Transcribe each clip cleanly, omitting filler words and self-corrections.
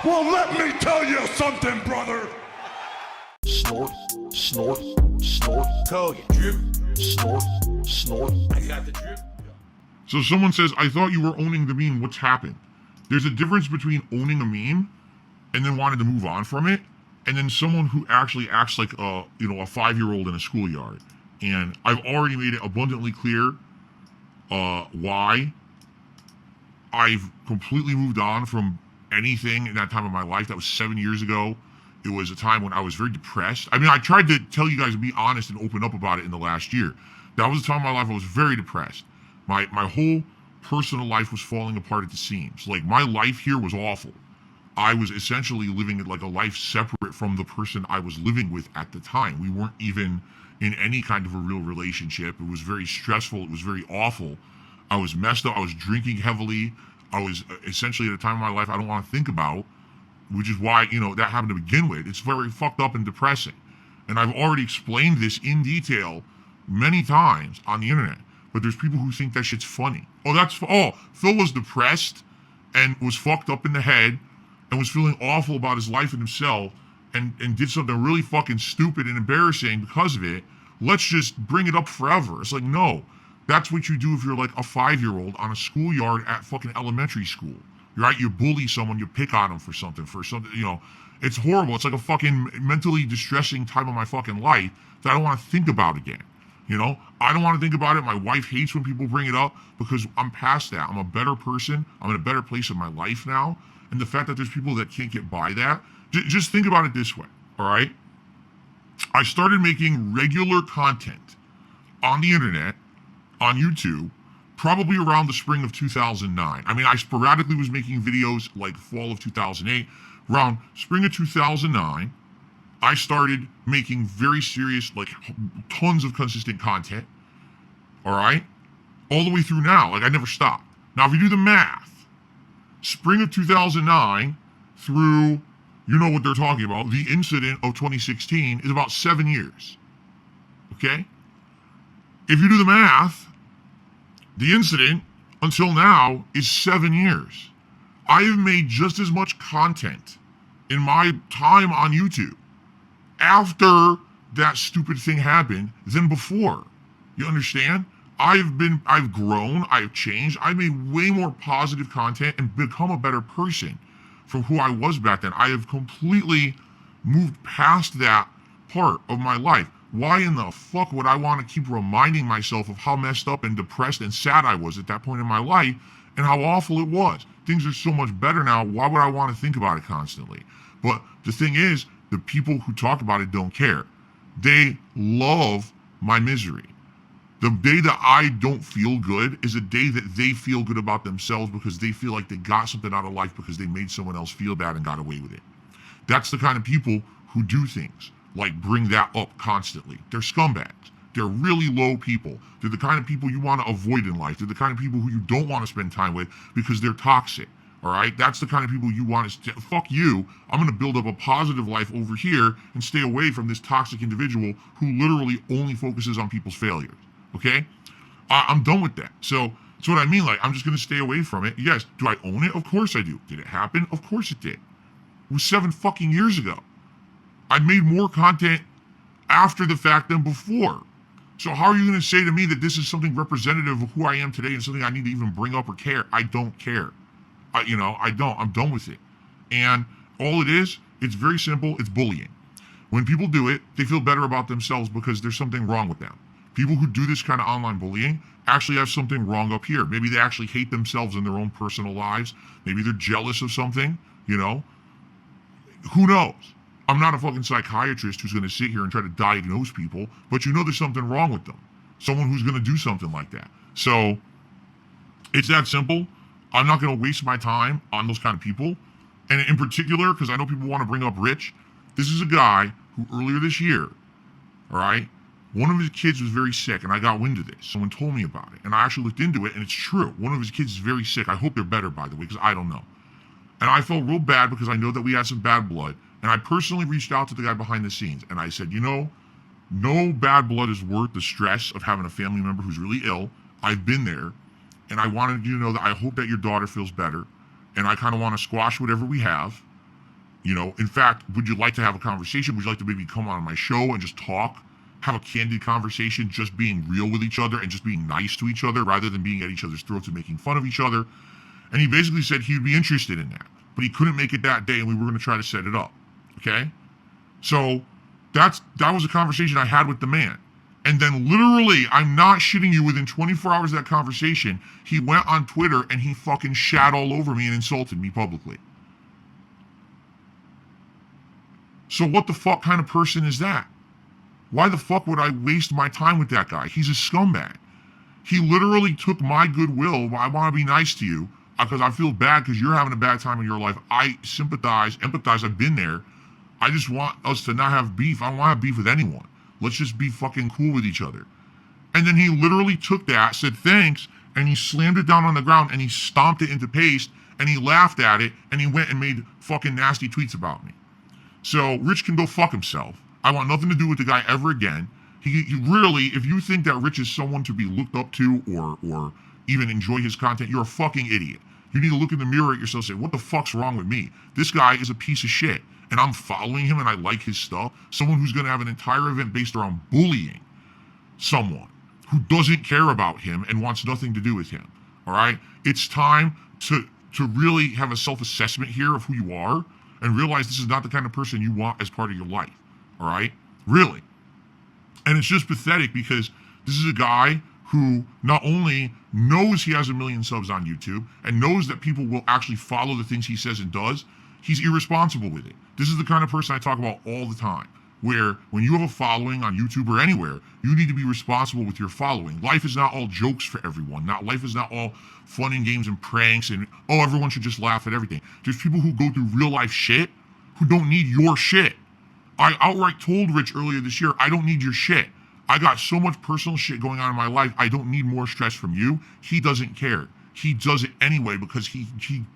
Well, let me tell you something, brother. Snort, snort, snort. Code drip. Snort, snort. I got the drip. So someone says, I thought you were owning the meme. What's happened? There's a difference between owning a meme and then wanting to move on from it, and then someone who actually acts like a 5-year-old in a schoolyard. And I've already made it abundantly clear why I've completely moved on from anything in that time of my life. That was 7 years ago. It was a time when I was very depressed. I mean, I tried to tell you guys to be honest and open up about it in the last year. That was a time of my life I was very depressed. My whole personal life was falling apart at the seams. Like, my life here was awful. I was essentially living like a life separate from the person I was living with at the time. We weren't even in any kind of a real relationship. It was very stressful. It was very awful. I was messed up. I was drinking heavily. I was essentially at a time of my life I don't want to think about, which is why, that happened to begin with. It's very fucked up and depressing. And I've already explained this in detail many times on the internet. But there's people who think that shit's funny. Phil was depressed and was fucked up in the head and was feeling awful about his life and himself and did something really fucking stupid and embarrassing because of it. Let's just bring it up forever. It's like, no, that's what you do if you're like a 5-year-old on a schoolyard at fucking elementary school. Right? You bully someone, you pick on them for something, it's horrible. It's like a fucking mentally distressing time of my fucking life that I don't want to think about again. I don't want to think about it. My wife hates when people bring it up because I'm past that. I'm a better person. I'm in a better place in my life now. And the fact that there's people that can't get by that, just think about it this way, all right? I started making regular content on the internet, on YouTube, probably around the spring of 2009. I mean, I sporadically was making videos like fall of 2008. Around spring of 2009, I started making very serious, like tons of consistent content, all right? All the way through now, like I never stopped. Now, if you do the math, spring of 2009 through, you know what they're talking about, the incident of 2016 is about 7 years, okay? If you do the math, the incident until now is 7 years. I have made just as much content in my time on YouTube after that stupid thing happened than before. You understand? I've grown, I've changed, I made way more positive content and become a better person from who I was back then. I have completely moved past that part of my life. Why in the fuck would I want to keep reminding myself of how messed up and depressed and sad I was at that point in my life and how awful it was? Things are so much better now. Why would I want to think about it constantly? But the thing is, the people who talk about it don't care. They love my misery. The day that I don't feel good is a day that they feel good about themselves because they feel like they got something out of life because they made someone else feel bad and got away with it. That's the kind of people who do things like bring that up constantly. They're scumbags. They're really low people. They're the kind of people you want to avoid in life. They're the kind of people who you don't want to spend time with because they're toxic. All right? That's the kind of people you want to fuck you. I'm going to build up a positive life over here and stay away from this toxic individual who literally only focuses on people's failures. Okay? I'm done with that. So that's what I mean. Like, I'm just going to stay away from it. Yes. Do I own it? Of course I do. Did it happen? Of course it did. It was 7 fucking years ago. I made more content after the fact than before. So how are you going to say to me that this is something representative of who I am today and something I need to even bring up or care? I don't care. I don't. I'm done with it. And all it is, it's very simple. It's bullying. When people do it, they feel better about themselves because there's something wrong with them. People who do this kind of online bullying actually have something wrong up here. Maybe they actually hate themselves in their own personal lives. Maybe they're jealous of something, Who knows? I'm not a fucking psychiatrist who's going to sit here and try to diagnose people, but there's something wrong with them. Someone who's going to do something like that. So it's that simple. I'm not going to waste my time on those kind of people. And in particular, because I know people want to bring up Rich, this is a guy who earlier this year, all right, one of his kids was very sick, and I got wind of this. Someone told me about it, and I actually looked into it, and it's true. One of his kids is very sick. I hope they're better, by the way, because I don't know. And I felt real bad because I know that we had some bad blood. And I personally reached out to the guy behind the scenes, and I said, no bad blood is worth the stress of having a family member who's really ill. I've been there, and I wanted you to know that I hope that your daughter feels better, and I kind of want to squash whatever we have, In fact, would you like to have a conversation? Would you like to maybe come on my show and just talk? Have a candid conversation, just being real with each other and just being nice to each other rather than being at each other's throats and making fun of each other. And he basically said he would be interested in that, but he couldn't make it that day and we were going to try to set it up. Okay? So that was a conversation I had with the man. And then literally, I'm not shitting you, within 24 hours of that conversation, he went on Twitter and he fucking shat all over me and insulted me publicly. So what the fuck kind of person is that? Why the fuck would I waste my time with that guy? He's a scumbag. He literally took my goodwill. I want to be nice to you because I feel bad because you're having a bad time in your life. I sympathize, empathize. I've been there. I just want us to not have beef. I don't want to have beef with anyone. Let's just be fucking cool with each other. And then he literally took that, said thanks, and he slammed it down on the ground and he stomped it into paste and he laughed at it and he went and made fucking nasty tweets about me. So Rich can go fuck himself. I want nothing to do with the guy ever again. He really, if you think that Rich is someone to be looked up to or even enjoy his content, you're a fucking idiot. You need to look in the mirror at yourself and say, what the fuck's wrong with me? This guy is a piece of shit. And I'm following him and I like his stuff. Someone who's going to have an entire event based around bullying someone who doesn't care about him and wants nothing to do with him. All right? It's time to really have a self-assessment here of who you are and realize this is not the kind of person you want as part of your life. All right? Really. And it's just pathetic because this is a guy who not only knows he has 1 million subs on YouTube and knows that people will actually follow the things he says and does, he's irresponsible with it. This is the kind of person I talk about all the time, where when you have a following on YouTube or anywhere, you need to be responsible with your following. Life is not all jokes for everyone. Life is not all fun and games and pranks and, oh, everyone should just laugh at everything. There's people who go through real life shit who don't need your shit. I outright told Rich earlier this year, I don't need your shit. I got so much personal shit going on in my life, I don't need more stress from you. He doesn't care. He does it anyway because he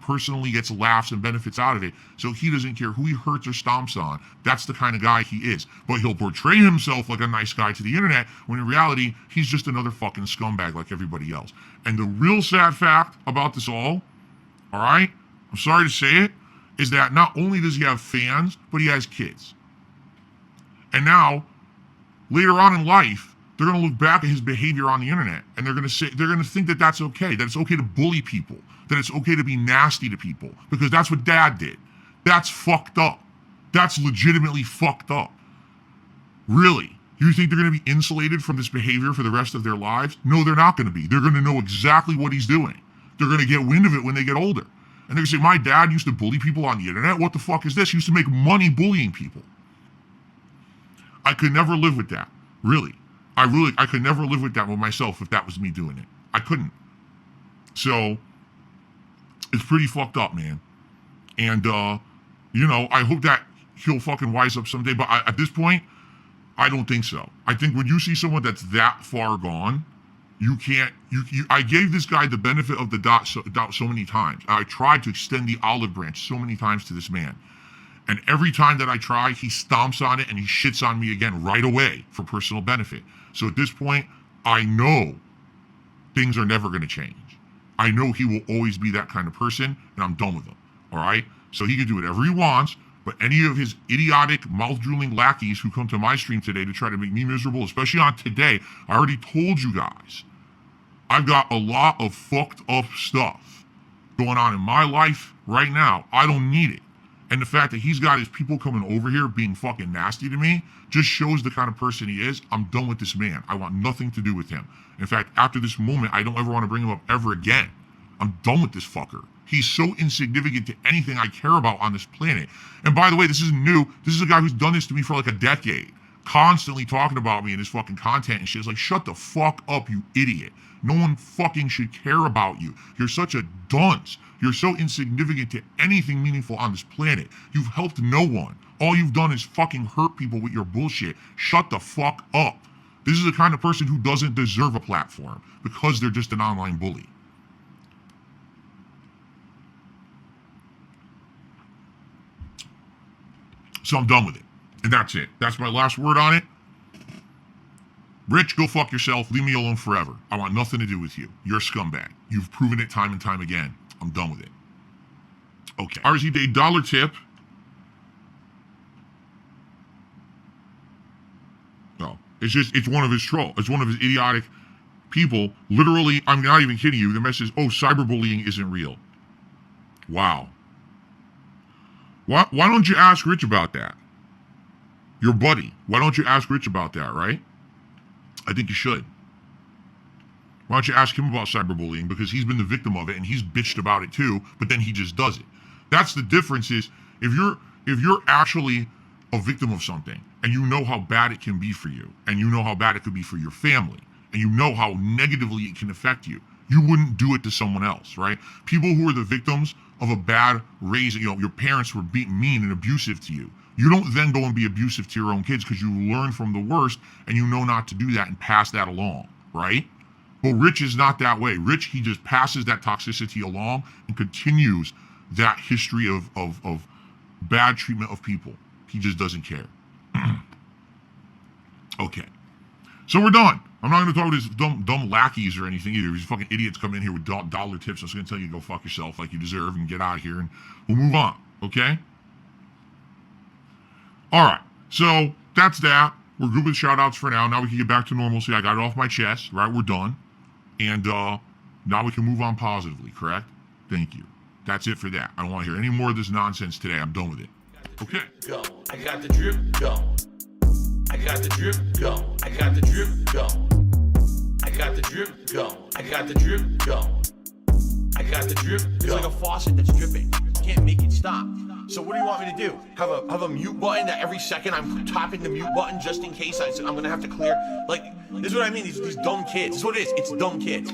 personally gets laughs and benefits out of it. So he doesn't care who he hurts or stomps on. That's the kind of guy he is. But he'll portray himself like a nice guy to the internet when in reality, he's just another fucking scumbag like everybody else. And the real sad fact about this all right, I'm sorry to say it, is that not only does he have fans, but he has kids. And now, later on in life, they're going to look back at his behavior on the internet and they're going to think that that's okay, that it's okay to bully people, that it's okay to be nasty to people, because that's what Dad did. That's fucked up. That's legitimately fucked up. Really? You think they're going to be insulated from this behavior for the rest of their lives? No, they're not going to be. They're going to know exactly what he's doing. They're going to get wind of it when they get older. And they're going to say, my dad used to bully people on the internet. What the fuck is this? He used to make money bullying people. I could never live with that. Really. I could never live with that with myself if that was me doing it. I couldn't. So, it's pretty fucked up, man. And, I hope that he'll fucking wise up someday. But at this point, I don't think so. I think when you see someone that's that far gone, you can't, I gave this guy the benefit of the doubt so many times. I tried to extend the olive branch so many times to this man. And every time that I try, he stomps on it and he shits on me again right away for personal benefit. So at this point, I know things are never going to change. I know he will always be that kind of person, and I'm done with him. All right? So he can do whatever he wants, but any of his idiotic, mouth-drooling lackeys who come to my stream today to try to make me miserable, especially on today, I already told you guys, I've got a lot of fucked up stuff going on in my life right now. I don't need it. And the fact that he's got his people coming over here being fucking nasty to me just shows the kind of person he is. I'm done with this man. I want nothing to do with him. In fact, after this moment, I don't ever want to bring him up ever again. I'm done with this fucker. He's so insignificant to anything I care about on this planet. And by the way, this isn't new. This is a guy who's done this to me for like a decade. Constantly talking about me in his fucking content and shit. It's like, shut the fuck up, you idiot. No one fucking should care about you. You're such a dunce. You're so insignificant to anything meaningful on this planet. You've helped no one. All you've done is fucking hurt people with your bullshit. Shut the fuck up. This is the kind of person who doesn't deserve a platform because they're just an online bully. So I'm done with it. And that's it. That's my last word on it. Rich, go fuck yourself. Leave me alone forever. I want nothing to do with you. You're a scumbag. You've proven it time and time again. I'm done with it. Okay. RZ Day dollar tip It's one of his trolls. It's one of his idiotic people. Literally, I'm not even kidding you. The message, oh, cyberbullying isn't real. Wow. Why don't you ask Rich about that? Your buddy. Why don't you ask Rich about that, right? I think you should. Why don't you ask him about cyberbullying? Because he's been the victim of it and he's bitched about it too, but then he just does it. That's the difference is if you're actually a victim of something and you know how bad it can be for you and you know how bad it could be for your family and you know how negatively it can affect you, you wouldn't do it to someone else, right? People who are the victims of a bad raising, your parents were being mean and abusive to you. You don't then go and be abusive to your own kids because you learn from the worst and you know not to do that and pass that along, right? But Rich is not that way. Rich, he just passes that toxicity along and continues that history of bad treatment of people. He just doesn't care. Okay. So we're done. I'm not going to talk about these dumb lackeys or anything either. These fucking idiots come in here with dollar tips. I'm just going to tell you to go fuck yourself like you deserve and get out of here and we'll move on. Okay? All right. So that's that. We're good with shout outs for now. Now we can get back to normalcy. I got it off my chest, right? We're done. And now we can move on positively, correct? Thank you. That's it for that. I don't want to hear any more of this nonsense today. I'm done with it. Okay. Go. I got the drip going. I got the drip going. I got the drip going. I got the drip going. I got the drip going. I got the drip going. It's like a faucet that's dripping. You can't make it stop. So what do you want me to do? Have a mute button that every second I'm tapping the mute button just in case I'm gonna have to clear? Like, this is what I mean, these dumb kids. This is what it is, it's dumb kids.